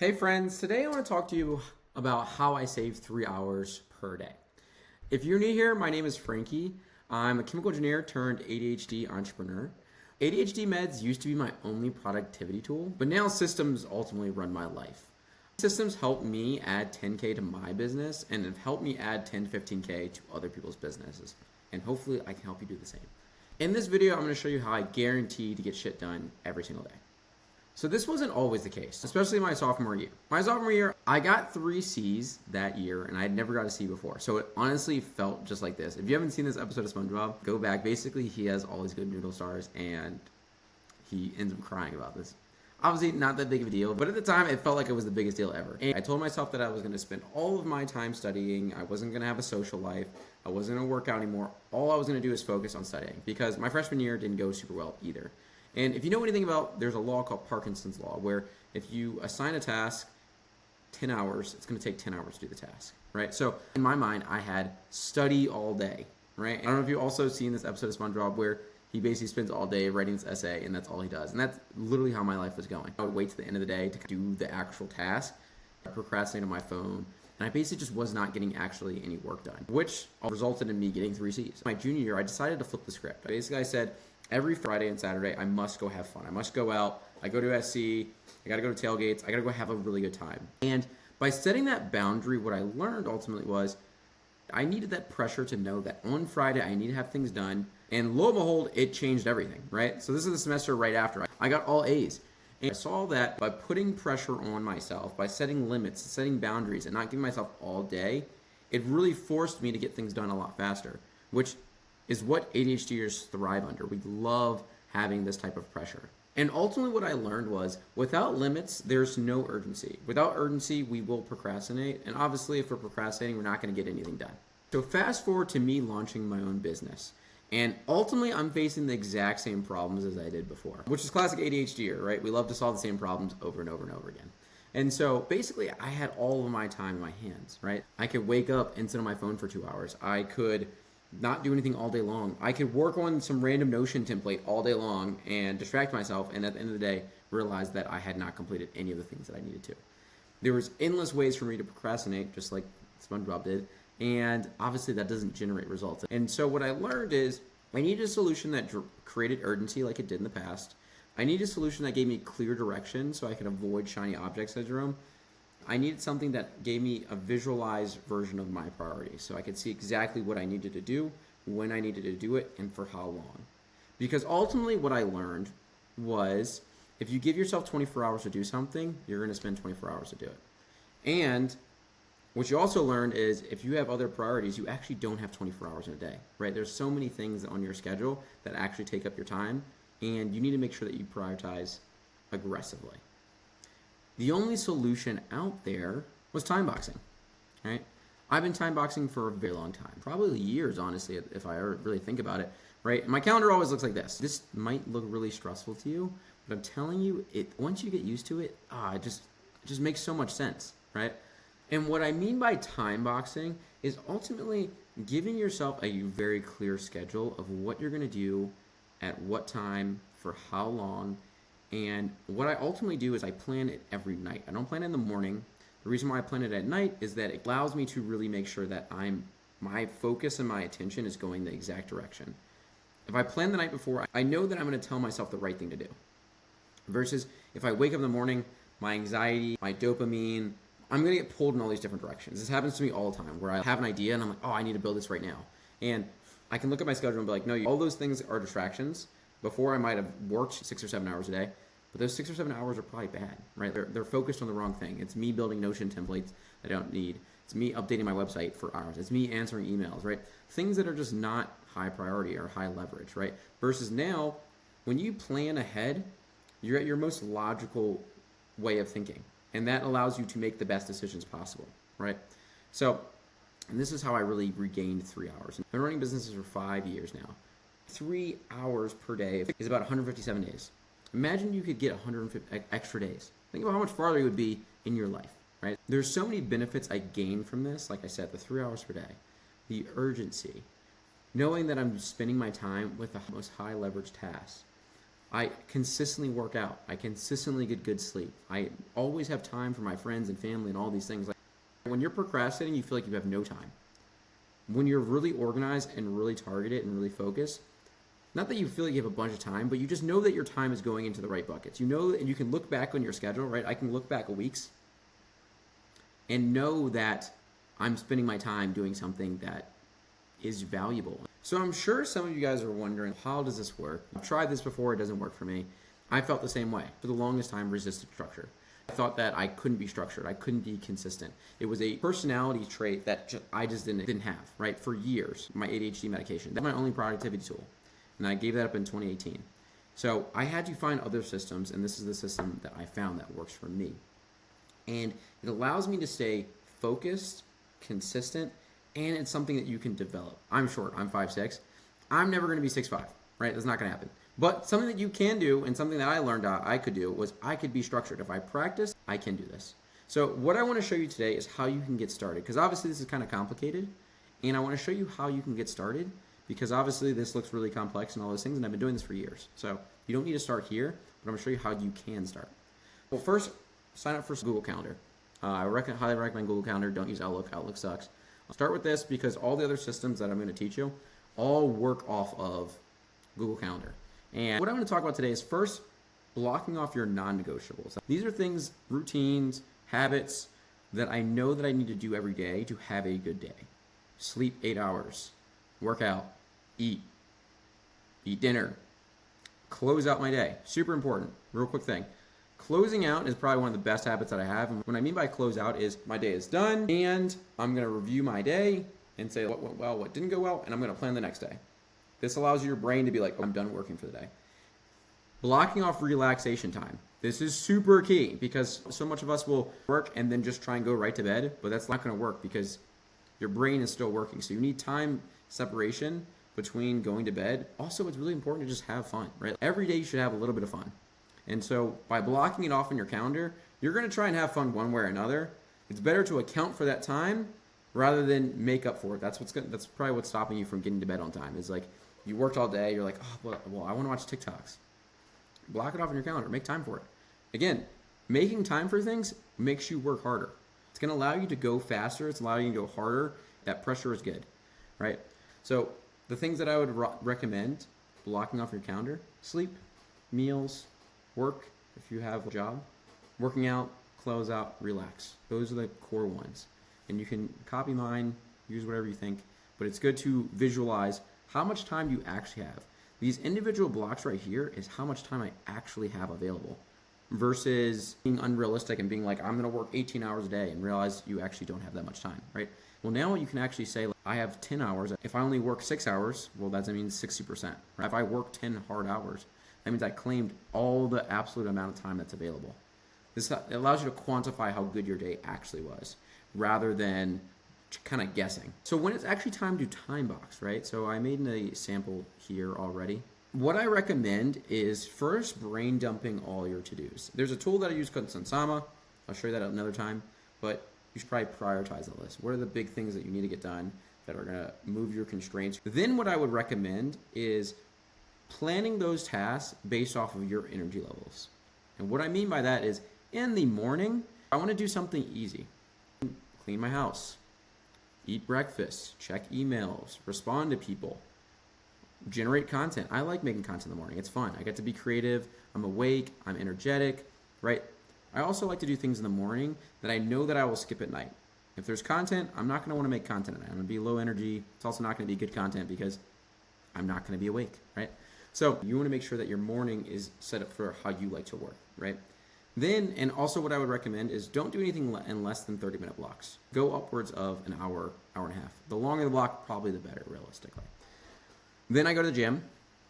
Hey friends, today I want to talk to you about how I save 3 hours per day. If you're new here, my name is Frankie. I'm a chemical engineer turned ADHD entrepreneur. ADHD meds used to be my only productivity tool, but now systems ultimately run my life. Systems help me add 10K to my business and have helped me add 10 to 15K to other people's businesses. And hopefully I can help you do the same. In this video, I'm going to show you how I guarantee to get shit done every single day. So this wasn't always the case, especially my sophomore year. My sophomore year, I got 3 C's that year, and I had never got a C before. So it honestly felt just like this. If you haven't seen this episode of SpongeBob, go back. Basically, he has all these good noodle stars, and he ends up crying about this. Obviously, not that big of a deal, but at the time, it felt like it was the biggest deal ever. And I told myself that I was going to spend all of my time studying. I wasn't going to have a social life. I wasn't going to work out anymore. All I was going to do is focus on studying, because my freshman year didn't go super well either. And if you know anything about, there's a law called Parkinson's Law, where if you assign a task 10 hours, it's going to take 10 hours to do the task, right? So in my mind, I had study all day, right? I don't know if you've also seen this episode of SpongeBob where he basically spends all day writing this essay, and that's all he does. And that's literally how my life was going. I would wait to the end of the day to do the actual task. I procrastinated on my phone, and I basically just was not getting actually any work done, which resulted in me getting 3 C's. My junior year, I decided to flip the script. Basically, I said, every Friday and Saturday, I must go have fun. I must go out. I go to SC. I got to go to tailgates. I got to go have a really good time. And by setting that boundary, what I learned ultimately was I needed that pressure to know that on Friday, I need to have things done. And lo and behold, it changed everything, right? So this is the semester right after. I got all A's. And I saw that by putting pressure on myself, by setting limits, setting boundaries, and not giving myself all day, it really forced me to get things done a lot faster, which is what ADHDers thrive under. We love having this type of pressure. And ultimately what I learned was, without limits, there's no urgency. Without urgency, we will procrastinate. And obviously, if we're procrastinating, we're not going to get anything done. So fast forward to me launching my own business. And ultimately, I'm facing the exact same problems as I did before, which is classic ADHD, right? We love to solve the same problems over and over and over again. And so basically, I had all of my time in my hands, right? I could wake up and sit on my phone for 2 hours. I could not do anything all day long. I could work on some random Notion template all day long and distract myself, and at the end of the day, realize that I had not completed any of the things that I needed to. There was endless ways for me to procrastinate, just like SpongeBob did, and obviously that doesn't generate results. And so what I learned is I needed a solution that created urgency like it did in the past. I needed a solution that gave me clear direction so I could avoid shiny objects in the room. I needed something that gave me a visualized version of my priorities so I could see exactly what I needed to do, when I needed to do it, and for how long. Because ultimately what I learned was if you give yourself 24 hours to do something, you're going to spend 24 hours to do it. And what you also learned is if you have other priorities, you actually don't have 24 hours in a day, right? There's so many things on your schedule that actually take up your time, and you need to make sure that you prioritize aggressively. The only solution out there was timeboxing, right? I've been timeboxing for a very long time, probably years, honestly, if I really think about it, right? My calendar always looks like this. This might look really stressful to you, but I'm telling you, once you get used to it, it just makes so much sense, right? And what I mean by timeboxing is ultimately giving yourself a very clear schedule of what you're going to do at what time, for how long. And what I ultimately do is I plan it every night. I don't plan it in the morning. The reason why I plan it at night is that it allows me to really make sure that my focus and my attention is going the exact direction. If I plan the night before, I know that I'm going to tell myself the right thing to do. Versus if I wake up in the morning, my anxiety, my dopamine, I'm going to get pulled in all these different directions. This happens to me all the time where I have an idea and I'm like, I need to build this right now. And I can look at my schedule and be like, no, all those things are distractions. Before I might have worked 6 or 7 hours a day, but those 6 or 7 hours are probably bad, right? They're focused on the wrong thing. It's me building Notion templates that I don't need. It's me updating my website for hours. It's me answering emails, right? Things that are just not high priority or high leverage, right? Versus now, when you plan ahead, you're at your most logical way of thinking. And that allows you to make the best decisions possible, right? So, and this is how I really regained 3 hours. I've been running businesses for 5 years now. 3 hours per day is about 157 days. Imagine you could get 150 extra days. Think about how much farther you would be in your life, right? There's so many benefits I gain from this. Like I said, the 3 hours per day, the urgency, knowing that I'm spending my time with the most high leverage tasks, I consistently work out. I consistently get good sleep. I always have time for my friends and family and all these things. Like when you're procrastinating, you feel like you have no time. When you're really organized and really targeted and really focused, not that you feel like you have a bunch of time, but you just know that your time is going into the right buckets. You know, and you can look back on your schedule, right? I can look back a weeks and know that I'm spending my time doing something that is valuable. So I'm sure some of you guys are wondering, how does this work? I've tried this before, it doesn't work for me. I felt the same way. For the longest time, resisted structure. I thought that I couldn't be structured. I couldn't be consistent. It was a personality trait that I just didn't have, right? For years, my ADHD medication. That's my only productivity tool. And I gave that up in 2018. So I had to find other systems, and this is the system that I found that works for me. And it allows me to stay focused, consistent, and it's something that you can develop. I'm short, I'm 5'6". I'm never going to be 6'5", right? That's not going to happen. But something that you can do, and something that I learned I could do, was I could be structured. If I practice, I can do this. So what I want to show you today is how you can get started, because obviously this is kind of complicated, and I want to show you how you can get started, because obviously this looks really complex and all those things, and I've been doing this for years. So you don't need to start here, but I'm going to show you how you can start. Well, first, sign up for Google Calendar. I highly recommend Google Calendar. Don't use Outlook. Outlook sucks. I'll start with this because all the other systems that I'm going to teach you all work off of Google Calendar. And what I'm going to talk about today is first, blocking off your non-negotiables. These are things, routines, habits that I know that I need to do every day to have a good day. Sleep 8 hours, work out, eat dinner, close out my day. Super important. Real quick thing. Closing out is probably one of the best habits that I have. And what I mean by close out is my day is done and I'm going to review my day and say what went well, what didn't go well, and I'm going to plan the next day. This allows your brain to be like, oh, I'm done working for the day. Blocking off relaxation time. This is super key because so much of us will work and then just try and go right to bed, but that's not going to work because your brain is still working. So you need time separation between going to bed. Also, it's really important to just have fun, right? Every day you should have a little bit of fun. And so by blocking it off in your calendar, you're going to try and have fun one way or another. It's better to account for that time rather than make up for it. That's probably what's stopping you from getting to bed on time. Is like you worked all day, you're like, oh, well, I want to watch TikToks. Block it off in your calendar. Make time for it. Again, making time for things makes you work harder. It's going to allow you to go faster. It's allowing you to go harder. That pressure is good, right? So the things that I would recommend blocking off your calendar: sleep, meals, work, if you have a job, working out, close out, relax. Those are the core ones. And you can copy mine, use whatever you think, but it's good to visualize how much time you actually have. These individual blocks right here is how much time I actually have available versus being unrealistic and being like, I'm going to work 18 hours a day and realize you actually don't have that much time, right? Well, now you can actually say, like, I have 10 hours. If I only work 6 hours, well, that means 60%. Right? If I work 10 hard hours, that means I claimed all the absolute amount of time that's available. This allows you to quantify how good your day actually was rather than kind of guessing. So when it's actually time to time box, right? So I made a sample here already. What I recommend is first brain dumping all your to-dos. There's a tool that I use called Sansama. I'll show you that another time, but you should probably prioritize the list. What are the big things that you need to get done that are going to move your constraints? Then what I would recommend is planning those tasks based off of your energy levels. And what I mean by that is in the morning, I want to do something easy. Clean my house, eat breakfast, check emails, respond to people, generate content. I like making content in the morning. It's fun. I get to be creative. I'm awake. I'm energetic, right? I also like to do things in the morning that I know that I will skip at night. If there's content, I'm not going to want to make content at night. I'm going to be low energy. It's also not going to be good content because I'm not going to be awake, right? So you want to make sure that your morning is set up for how you like to work, right? Then, and also what I would recommend is don't do anything in less than 30-minute blocks. Go upwards of an hour, hour and a half. The longer the block, probably the better, realistically. Then I go to the gym.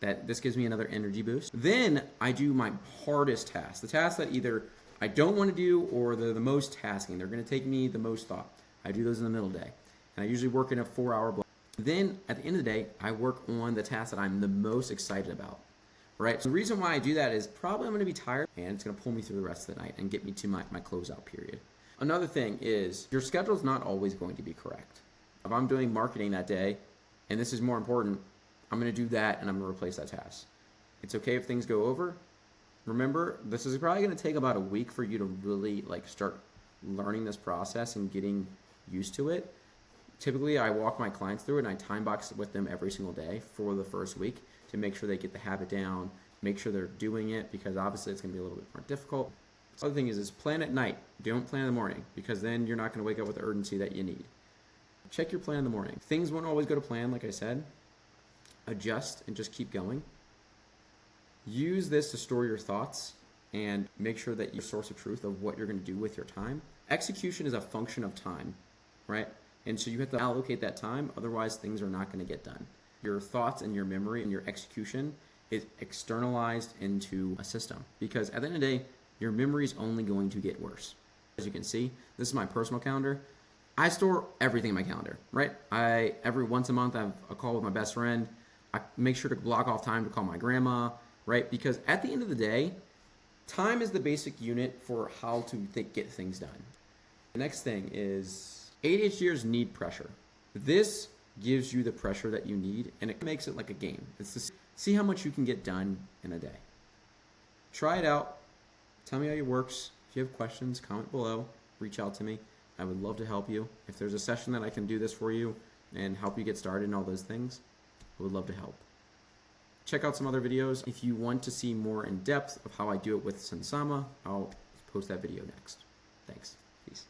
This gives me another energy boost. Then I do my hardest tasks, the tasks that either I don't want to do or they're the most tasking. They're going to take me the most thought. I do those in the middle of the day. And I usually work in a 4-hour block. Then at the end of the day, I work on the tasks that I'm the most excited about, right? So the reason why I do that is probably I'm going to be tired and it's going to pull me through the rest of the night and get me to my closeout period. Another thing is your schedule is not always going to be correct. If I'm doing marketing that day and this is more important, I'm going to do that and I'm going to replace that task. It's okay if things go over. Remember, this is probably going to take about a week for you to really like start learning this process and getting used to it. Typically, I walk my clients through it and I time box it with them every single day for the first week to make sure they get the habit down, make sure they're doing it, because obviously it's going to be a little bit more difficult. The other thing is plan at night. Don't plan in the morning, because then you're not going to wake up with the urgency that you need. Check your plan in the morning. Things won't always go to plan, like I said. Adjust and just keep going. Use this to store your thoughts and make sure that your source of truth of what you're going to do with your time. Execution is a function of time, right? And so you have to allocate that time, otherwise things are not going to get done. Your thoughts and your memory and your execution is externalized into a system, because at the end of the day, your memory is only going to get worse. As you can see, this is my personal calendar. I store everything in my calendar, right? Every once a month I have a call with my best friend. I make sure to block off time to call my grandma, right? Because at the end of the day, time is the basic unit for how to get things done. The next thing is ADHDers need pressure. This gives you the pressure that you need, and it makes it like a game. It's to see how much you can get done in a day. Try it out. Tell me how it works. If you have questions, comment below. Reach out to me. I would love to help you. If there's a session that I can do this for you and help you get started and all those things, I would love to help. Check out some other videos. If you want to see more in depth of how I do it with Sensama, I'll post that video next. Thanks. Peace.